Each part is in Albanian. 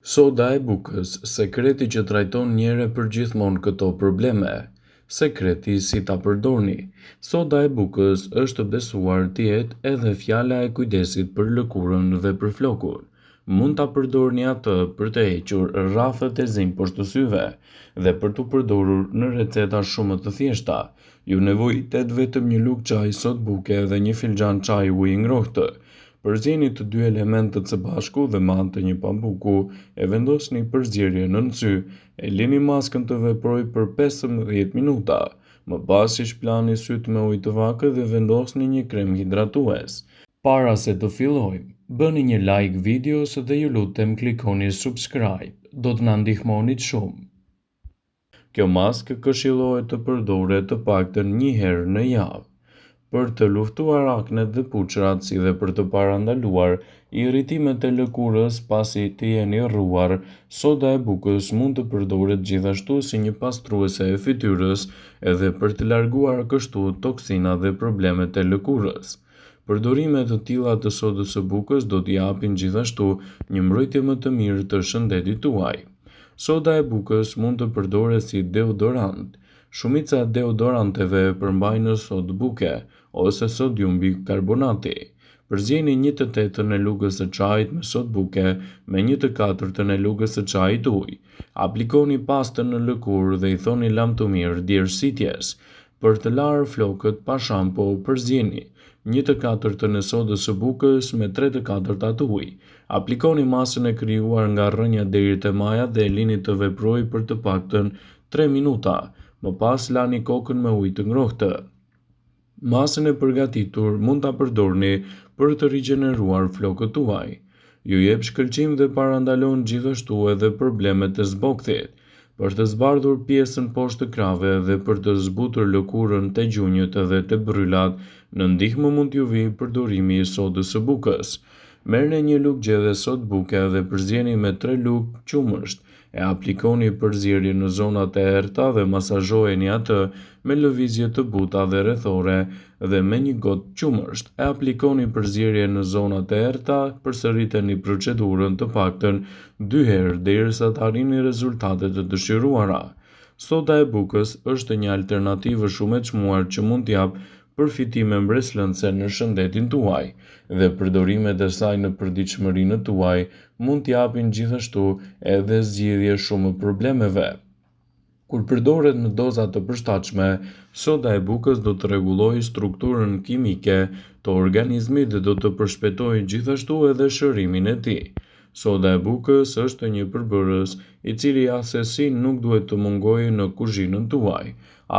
Soda e bukës, sekreti që trajton njëre për gjithmonë këto probleme. Sekreti si ta përdorni. Soda e bukës është besuar të jetë edhe fjala e kujdesit për lëkurën dhe për flokun. Mund ta përdorni atë për të hequr rrafët e zinj poshtë syve dhe për të përdorur në receta shumë të thjeshta. Ju nevojitet vetëm një lugë çaj sodë buke dhe një filxhan çaj ujë i ngrohtë. Përzjeni të dy elementet së bashku dhe me anë të një pambuku e vendosni përzierjen nën sy, e lini maskën të veprojë për 15 minuta. Më pas i shplani syt me ujë të vakët dhe vendosni një krem hidratues. Para se të fillojmë, bëni një like videos dhe ju lutem klikoni subscribe. Do të na ndihmonit shumë. Kjo maskë këshillohet të përdoret të paktën një herë në javë. Për të luftuar aknet dhe puçrat, si dhe për të parandaluar irritimet e lëkurës pasi të jeni rruar, soda e bukës mund të përdoret gjithashtu si një pastruese e fytyrës edhe për të larguar kështu toksinat dhe problemet e lëkurës. Përdorime të tilla të sodës së bukës do t'i japin gjithashtu një mbrojtje më të mirë të shëndetit tuaj. Soda e bukës mund të përdoret si deodorant. Shumica e deodoranteve përmbajnë sodë buke ose sodium bikarbonati. Përzjeni 1/8 e lugës së çajit me sodë buke me 1/4 e lugës së çajit ujë. Aplikoni pastën në lëkurë dhe i thoni lamtumir djersitjes. Për të larë flokët pa shampo, përzjeni 1/4 e sodës së bukës me 3/4 të ujë. Aplikoni masën e krijuar nga rrënja deri te maja dhe e lini të veprojë për të paktën 3 minuta. Më pas lani kokën me ujë të ngrohtë. Masën e përgatitur mund ta përdorni për të rigjeneruar flokët tuaj. Ju jep shkëlqim dhe parandalon gjithashtu edhe problemet e zbokthit. Për të zbardhur pjesën poshtë të krave dhe për të zbutur lëkurën te gjunjët edhe te bryllat, në ndihmë mund t'ju vijë përdorimi i sodës së bukës. Merrni një lugë gjedhe sodë buke dhe përzjeni me 3 lugë qumësht. E aplikoni përzierje në zonat e errta dhe masazhojeni atë me lëvizje të buta dhe rrethore dhe me një gotë qumësht. E aplikoni përzierje në zonat e errta, përsëriteni procedurën të paktën 2 herë derisa të arrini rezultatet të dëshiruara. Soda e bukës është një alternativë shumë e çmuar që mund t'jap përfitime mbreslëndse në shëndetin tuaj dhe përdorimet e saj në përditshmërinë tuaj mund t'japin gjithashtu edhe zgjidhje shumë problemeve. Kur përdoret në doza të përshtatshme, soda e bukës do të rregullojë strukturën kimike të organizmit dhe do të përshpejtojë gjithashtu edhe shërimin e tij. Soda e bukës është një përbërës i cili asesi nuk duhet të mungojë në kuzhinën tuaj,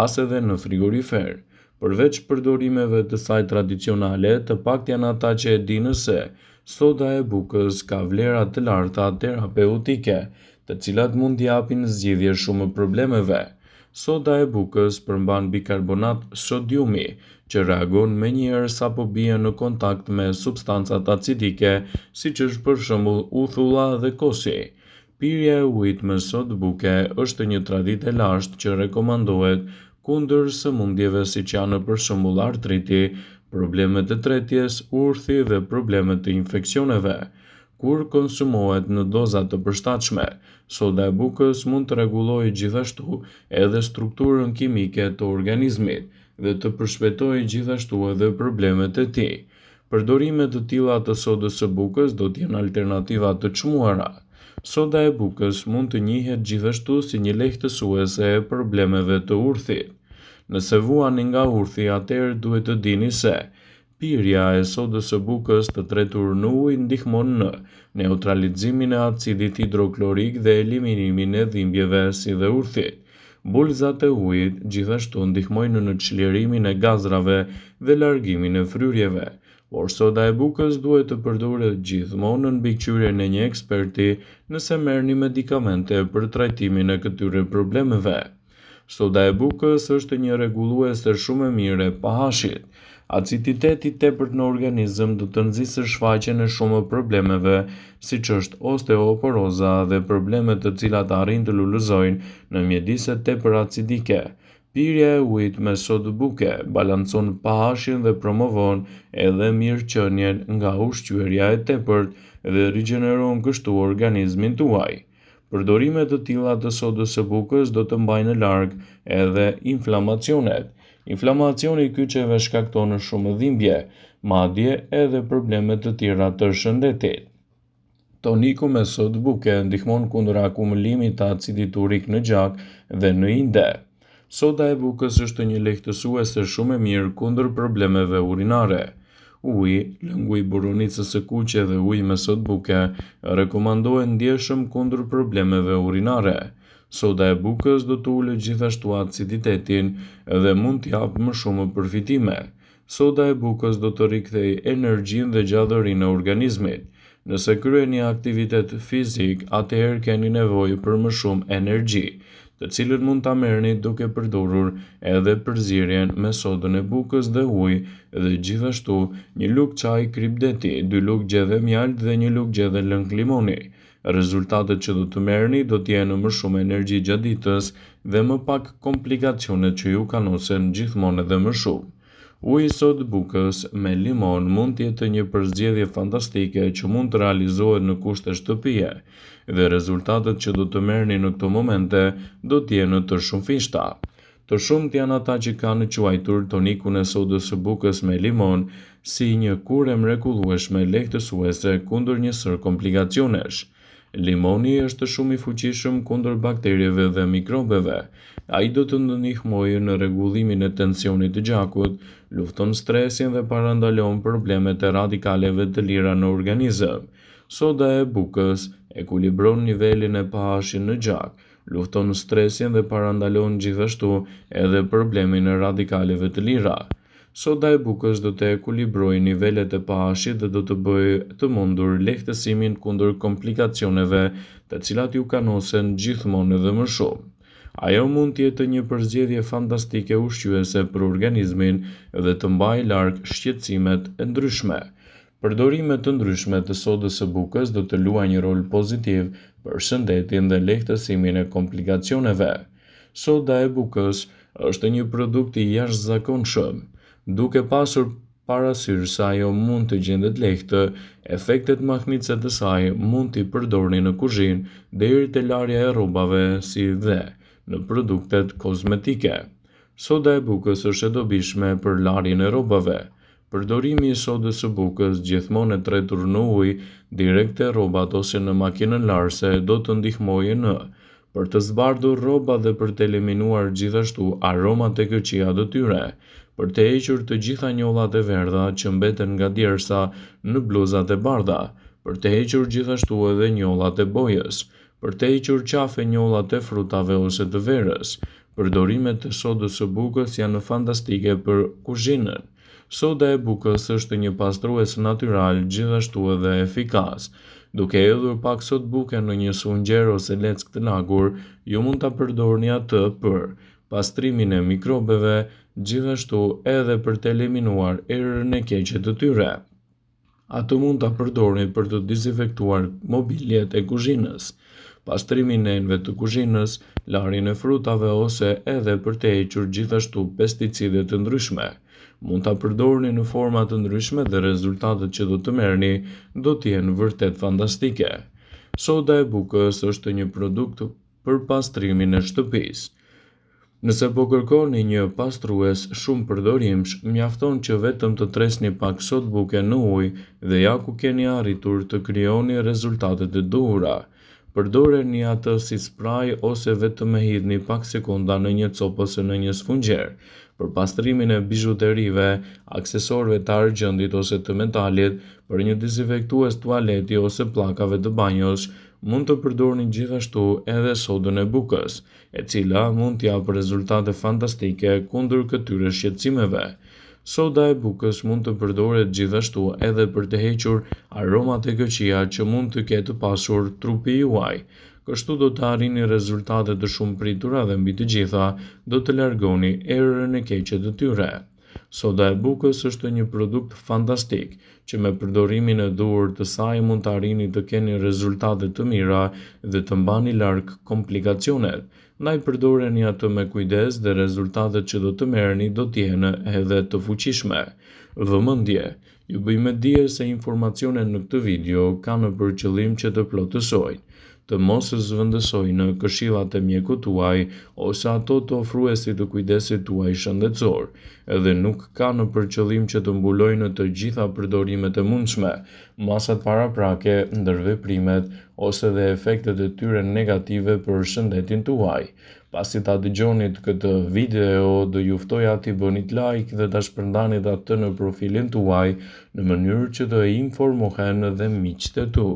as edhe në frigorifer. Përveç përdorimeve të saj tradicionale, të paktën janë ata që e dinë se soda e bukës ka vlera të larta terapeutike, të cilat mund t'i japin zgjidhje shumë problemeve. Soda e bukës përmban bikarbonat sodiumi, që reagon menjëherë sapo bie në kontakt me substancat acidike, siç është për shembull uthulla dhe kosi. Pirja e ujit me sodë buke është një traditë e lashtë që rekomandohet kundër sëmundjeve siç janë për shembull artriti, problemet e tretjes, urthi dhe problemet e infeksioneve. Kur konsumohet në doza të përshtatshme, soda e bukës mund të rregullojë gjithashtu edhe strukturën kimike të organizmit dhe të përshpejtojë gjithashtu edhe problemet e tij. Përdorime të tilla të sodës së bukës do të jenë alternativa të çmuara. Soda e bukës mund të njihet gjithashtu si një lehtësuese e problemeve të urthit. Nëse vuani nga urthi, atëherë duhet të dini se pirja e sodës së bukës të tretur në ujë ndihmon në neutralizimin e acidit hidroklorik dhe eliminimin e dhimbjeve si dhe urthit. Bulzat e ujit gjithashtu ndihmojnë në çlirimin e gazrave dhe largimin e fryrjeve, por soda e bukës duhet të përdoret gjithmonë në mbikëqyrjen e një eksperti nëse merrni medikamente për trajtimin e këtyre problemeve. Soda e bukës është një rregulluese shumë e mirë e pH-it. Aciditeti i tepërt në organizëm do të nxjisë shfaqjen e shumë problemeve, siç është osteoporoza dhe problemet të cilat arrin të lulëzojnë në mjedise tepër acidike. Pirja e ujit me sodë buke balancon pH-in dhe promovon edhe mirëqenien nga ushqyerja e tepërt dhe rigjeneron kështu organizmin tuaj. Përdorime të tilla të sodës së bukës do të mbajnë larg edhe inflamacionet. Inflamacioni i kyçeve shkakton shumë dhimbje, madje edhe probleme të tjera të shëndetit. Toniku me sodë buke ndihmon kundër akumulimit të acidit urik në gjak dhe në inde. Soda e bukës është një lehtësuese shumë e mirë kundër problemeve urinare. Uji, lëngu i burunicës së kuqe dhe uji me sodë buke rekomandohen ndjeshëm kundër problemeve urinare. Soda e bukës do të ulë gjithashtu aciditetin dhe mund t'japë më shumë përfitime. Soda e bukës do të rikthejë energjinë dhe gjallërinë e organizmit. Nëse kryeni aktivitet fizik, atëherë keni nevojë për më shumë energji, të cilën mund ta merrni duke përdorur edhe përzierjen me sodën e bukës dhe ujë dhe gjithashtu një lugë çaji kripdeti, 2 lugë gjedhe mjaltë dhe 1 lugë gjedhe lëng limoni. Rezultatet që do të merrni do të jenë më shumë energji gjatë ditës dhe më pak komplikacionet që ju kanosen gjithmonë edhe më shumë. Uji i sodë bukës me limon mund të jetë një përzgjedhje fantastike që mund të realizohet në kushte shtëpie dhe rezultatet që do të merrni në këto momente do të jenë të shumëfishta. Të shumt janë ata që kanë quajtur tonikun e sodës së bukës me limon si një kurë mrekullueshme lehtësuese kundër një sër komplikacionesh. Limoni është shumë i fuqishëm kundër bakterieve dhe mikrobeve. Ai do të ndihmojë në rregullimin e tensionit të gjakut, lufton stresin dhe parandalon problemet e radikaleve të lira në organizëm. Soda e bukës ekuilibron nivelin e pH-it në gjak, lufton stresin dhe parandalon gjithashtu edhe problemin e radikaleve të lira. Soda e bukës do të ekuilibrojë nivelet e pH-it dhe do të bëjë të mundur lehtësimin kundër komplikacioneve të cilat ju kanosen gjithmonë edhe më shumë. Ajo mund të jetë një përzgjedhje fantastike ushqyese për organizmin dhe të mbajë larg shqetësimet e ndryshme. Përdorime të ndryshme të sodës së bukës do të luajnë një rol pozitiv për shëndetin dhe lehtësimin e komplikacioneve. Soda e bukës është një produkt i jashtëzakonshëm. Duke pasur parasysh se ajo mund të gjendet lehtë, efektet mahnitse të saj mund t'i përdorni në kuzhinë deri te larja e rrobave si dhe në produktet kozmetike. Soda e bukës është e dobishme për larjen e rrobave. Përdorimi i sodës së bukës gjithmonë e tretur në ujë direkt te rrobat ose në makinën larëse do të ndihmojë në për të zbardhur rrobat dhe për të eliminuar gjithashtu aromat e këqija të tyre, për të hequr të gjitha njollat e verdha që mbeten nga djersa në bluzat e bardha, për të hequr gjithashtu edhe njollat e bojës, për të hequr qafe njollat e frutave ose të verës. Përdorimet e sodës së bukës janë fantastike për kuzhinën. Soda e bukës është një pastrues natyral gjithashtu edhe efikas. Duke hedhur pak sodë buke në një sungjer ose leckë të lagur, ju mund ta përdorni atë për pastrimin e mikrobeve, gjithashtu edhe për të eliminuar erën e keqe të tyre. Atë mund ta përdorni për të dezinfektuar mobiljet e kuzhinës, pastrimin e enëve të kuzhinës, larjen e frutave ose edhe për të hequr gjithashtu pesticide të ndryshme. Mund ta përdorni në forma të ndryshme dhe rezultatet që do të merrni do të jenë vërtet fantastike. Soda e bukës është një produkt për pastrimin e shtëpisë. Nëse po kërkoni një pastrues shumë përdorimsh, mjafton që vetëm të tresni pak sodë buke në ujë dhe ja ku keni arritur të krijoni rezultatet e duhura. Përdoreni atë si spray ose vetëm e hidhni pak sekonda në një copë ose në një sfungjer. Për pastrimin e bijuterive, aksesorëve të argjendit ose të metalit, për një dezinfektues tualeti ose pllakave të banjos, mund të përdorni gjithashtu edhe sodën e bukës, e cila mund t'japë rezultate fantastike kundër këtyre shqetësimeve. Soda e bukës mund të përdoret gjithashtu edhe për të hequr aromat e këqija që mund të ketë pasur trupi juaj. Kështu do të arrini rezultate të shumë pritura dhe mbi të gjitha do të largoni erën e keqe të tyre. Soda e bukës është një produkt fantastik që me përdorimin e duhur të saj mund të arrini të keni rezultate të mira dhe të mbani larg komplikacionet. Ndaj përdoreni atë me kujdes dhe rezultatet që do të merrni do të jenë edhe të fuqishme. Vëmendje, Ju bëjmë dije se informacionet në këtë video kanë për qëllim që të plotësojnë, të mos zhvendësojnë këshillat e mjekut tuaj ose ato të ofruesit të kujdesit tuaj shëndetësor, edhe nuk kanë për qëllim që të mbulojnë të gjitha përdorimet e mundshme, masat paraprake, ndërveprimet ose dhe efektet e tyre negative për shëndetin tuaj. Pasi ta dëgjonit këtë video, do ju ftoja t'i bënit like dhe ta shpërndanit atë në profilin tuaj në mënyrë që të informohen dhe miqtë e tu.